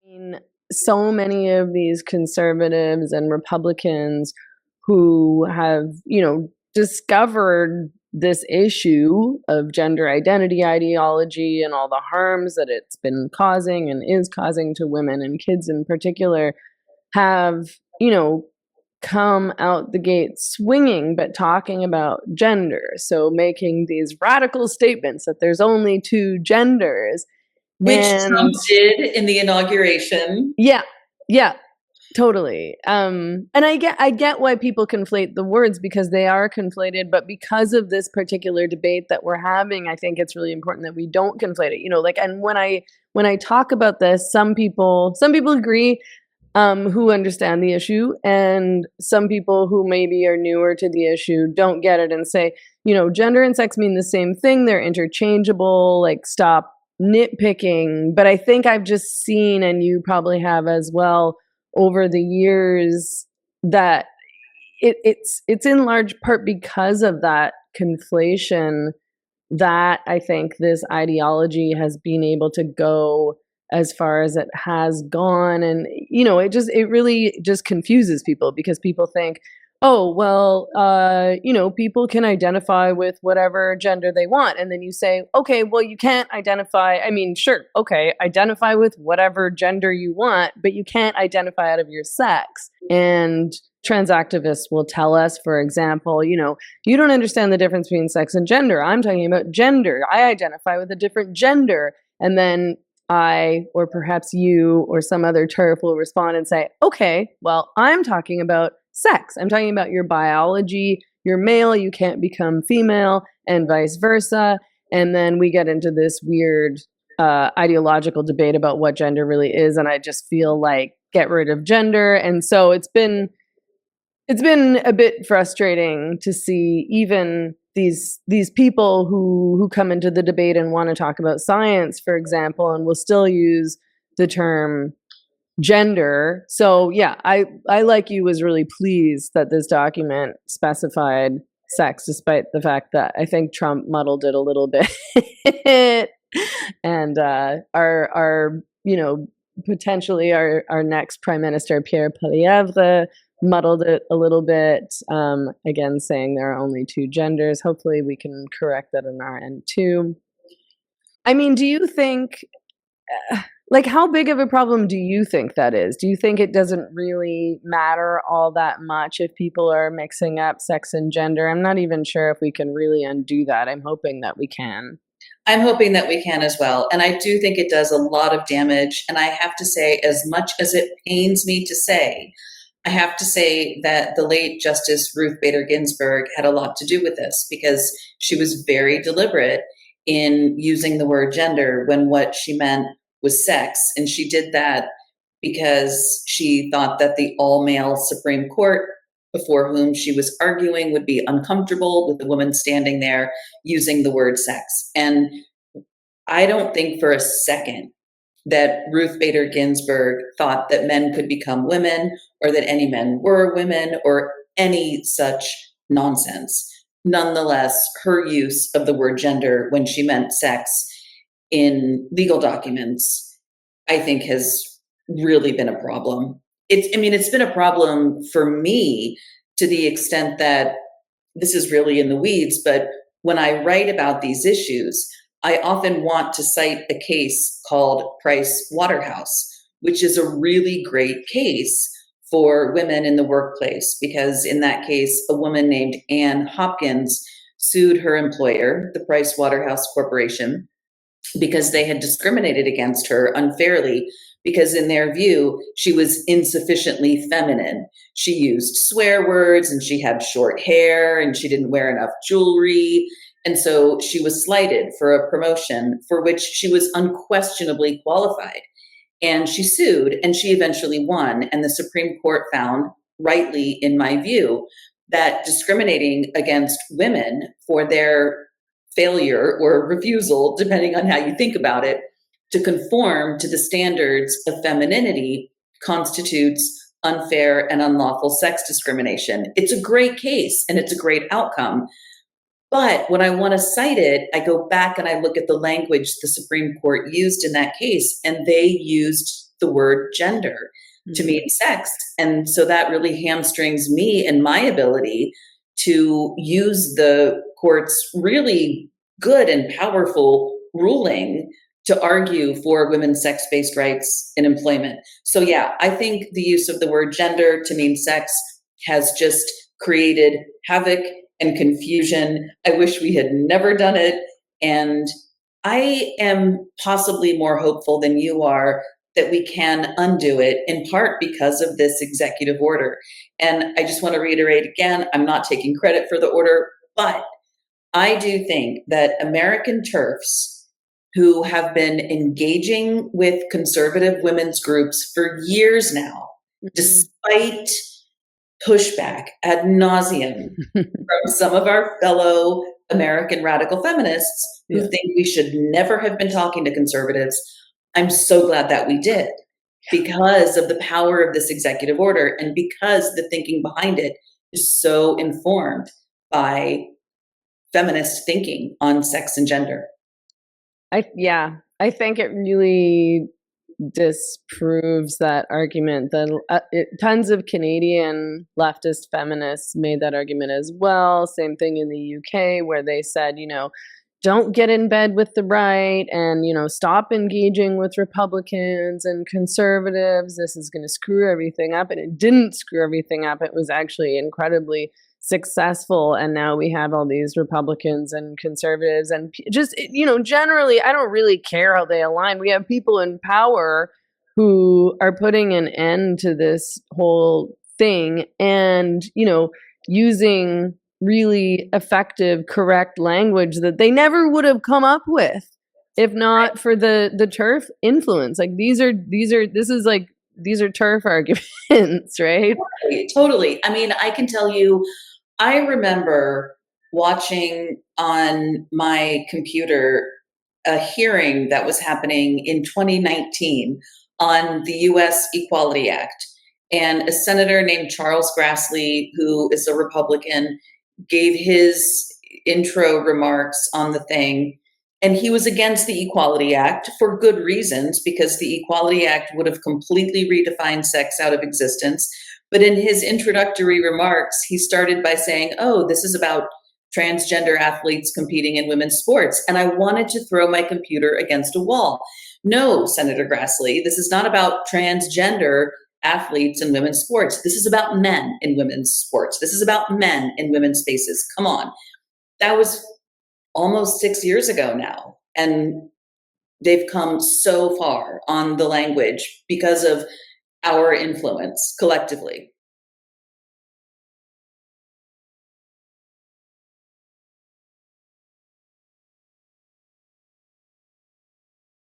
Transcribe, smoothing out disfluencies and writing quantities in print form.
mean, so many of these conservatives and Republicans who have, discovered this issue of gender identity ideology and all the harms that it's been causing and is causing to women and kids in particular have, come out the gate swinging, but talking about gender. So making these radical statements that there's only two genders. Which Trump And did in the inauguration. yeah, yeah, totally. And I get why people conflate the words, because they are conflated, but because of this particular debate that we're having, I think it's really important that we don't conflate it. And when I talk about this, some people agree, who understand the issue, and some people who maybe are newer to the issue don't get it and say, gender and sex mean the same thing, they're interchangeable, like stop nitpicking. But I think I've just seen, and you probably have as well, over the years, that it's in large part because of that conflation that I think this ideology has been able to go as far as it has gone. And it really just confuses people, because people think, oh well, people can identify with whatever gender they want. And then you say, okay, well, you can't identify, sure, okay, identify with whatever gender you want, but you can't identify out of your sex. And trans activists will tell us, for example, you don't understand the difference between sex and gender. I'm talking about gender. I identify with a different gender. And then I, or perhaps you, or some other TERF will respond and say, okay, well, I'm talking about sex. I'm talking about your biology. You're male, you can't become female, and vice versa. And then we get into this weird ideological debate about what gender really is. And I just feel like, get rid of gender. And so it's been a bit frustrating to see even these people who come into the debate and want to talk about science, for example, and will still use the term gender. So yeah, I like you, was really pleased that this document specified sex, despite the fact that I think Trump muddled it a little bit. And our potentially our next prime minister, Pierre Poilievre, muddled it a little bit, again saying there are only two genders. Hopefully we can correct that on our end too. Do you think, how big of a problem do you think that is? Do you think it doesn't really matter all that much if people are mixing up sex and gender? I'm not even sure if we can really undo that. I'm hoping that we can. I'm hoping that we can as well. And I do think it does a lot of damage. And I have to say, as much as it pains me to say, I have to say that the late Justice Ruth Bader Ginsburg had a lot to do with this, because she was very deliberate in using the word gender when what she meant was sex. And she did that because she thought that the all-male Supreme Court before whom she was arguing would be uncomfortable with the woman standing there using the word sex. And I don't think for a second that Ruth Bader Ginsburg thought that men could become women, or that any men were women, or any such nonsense. Nonetheless, her use of the word gender when she meant sex in legal documents, I think, has really been a problem. It's been a problem for me to the extent that, this is really in the weeds, but when I write about these issues, I often want to cite a case called Price Waterhouse, which is a really great case for women in the workplace, because in that case, a woman named Ann Hopkins sued her employer, the Price Waterhouse Corporation, because they had discriminated against her unfairly, because in their view, she was insufficiently feminine. She used swear words, and she had short hair, and she didn't wear enough jewelry. And so she was slighted for a promotion for which she was unquestionably qualified. And she sued, and she eventually won. And the Supreme Court found, rightly in my view, that discriminating against women for their failure or refusal, depending on how you think about it, to conform to the standards of femininity constitutes unfair and unlawful sex discrimination. It's a great case, and it's a great outcome. But when I want to cite it, I go back and I look at the language the Supreme Court used in that case, and they used the word gender to Mm. mean sex. And so that really hamstrings me and my ability to use the court's really good and powerful ruling to argue for women's sex-based rights in employment. So yeah, I think the use of the word gender to mean sex has just created havoc and confusion. I wish we had never done it. And I am possibly more hopeful than you are that we can undo it, in part because of this executive order. And I just want to reiterate again, I'm not taking credit for the order, but I do think that American TERFs who have been engaging with conservative women's groups for years now, Mhm. despite pushback ad nauseum from some of our fellow American radical feminists who Yeah. think we should never have been talking to conservatives. I'm so glad that we did because of the power of this executive order and because the thinking behind it is so informed by feminist thinking on sex and gender. I think it really disproves that argument that tons of Canadian leftist feminists made that argument as well. Same thing in the UK, where they said, don't get in bed with the right and, stop engaging with Republicans and conservatives. This is going to screw everything up. And it didn't screw everything up. It was actually incredibly successful. And now we have all these Republicans and conservatives and just, generally, I don't really care how they align. We have people in power who are putting an end to this whole thing and, using really effective, correct language that they never would have come up with if not for the TERF influence. Like these are TERF arguments, right? Totally. I mean, I can tell you, I remember watching on my computer a hearing that was happening in 2019 on the US Equality Act. And a senator named Charles Grassley, who is a Republican, gave his intro remarks on the thing. And he was against the Equality Act for good reasons, because the Equality Act would have completely redefined sex out of existence. But in his introductory remarks, he started by saying, oh, this is about transgender athletes competing in women's sports. And I wanted to throw my computer against a wall. No, Senator Grassley, this is not about transgender athletes in women's sports. This is about men in women's sports. This is about men in women's spaces. Come on. That was almost 6 years ago now. And they've come so far on the language because of our influence collectively.